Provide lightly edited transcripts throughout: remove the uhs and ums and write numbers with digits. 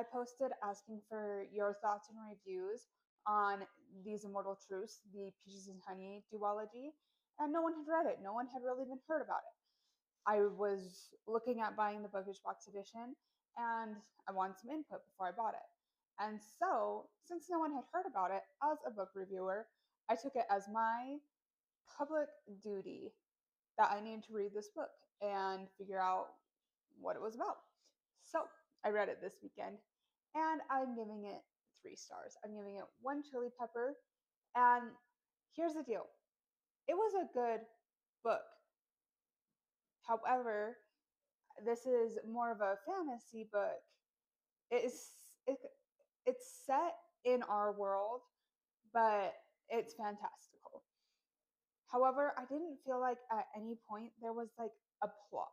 I posted asking for your thoughts and reviews on These Immortal Truths, the Peaches and Honey duology, and no one had read it. No one had really even heard about it. I was looking at buying the Bookish Box edition, and I wanted some input before I bought it. And so, since no one had heard about it, as a book reviewer, I took it as my public duty that I needed to read this book and figure out what it was about. So I read it this weekend and I'm giving it 3 stars. I'm giving it 1 chili pepper. And here's the deal, it was a good book. However, this is more of a fantasy book. It's set in our world, but it's fantastical. However, I didn't feel like at any point there was like a plot.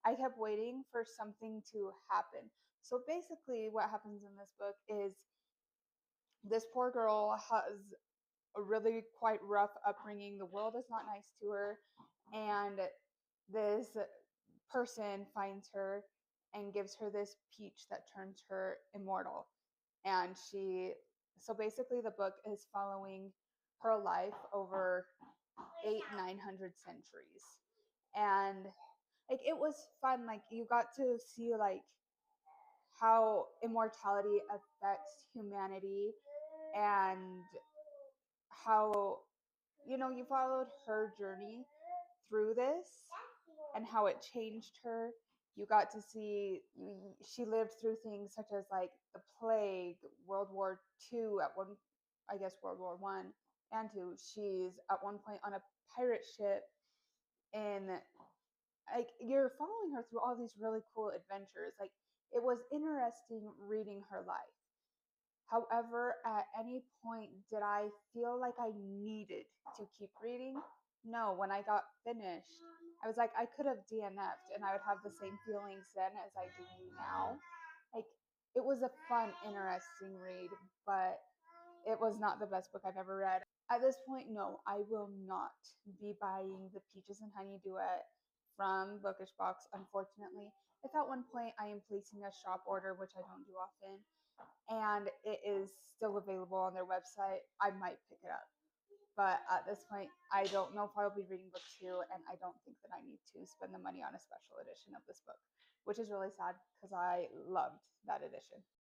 I kept waiting for something to happen. So basically, what happens in this book is this poor girl has a really quite rough upbringing. The world is not nice to her. And this person finds her and gives her this peach that turns her immortal. And so basically, the book is following her life over 800-900 centuries. And like it was fun, like you got to see like how immortality affects humanity, and how you followed her journey through this and how it changed her. You got to see she lived through things such as like the plague, World War II at one, I guess World War I and two. She's at one point on a pirate ship, and like you're following her through all these really cool adventures. Like it was interesting reading her life. However, at any point did I feel like I needed to keep reading? No, when I got finished, I was like, I could have DNF'd and I would have the same feelings then as I do now. Like, it was a fun, interesting read, but it was not the best book I've ever read. At this point, no, I will not be buying the Peaches and Honey duet from Bookish Box, unfortunately. If at one point I am placing a shop order, which I don't do often, and it is still available on their website, I might pick it up. But at this point, I don't know if I'll be reading book 2, and I don't think that I need to spend the money on a special edition of this book, which is really sad because I loved that edition.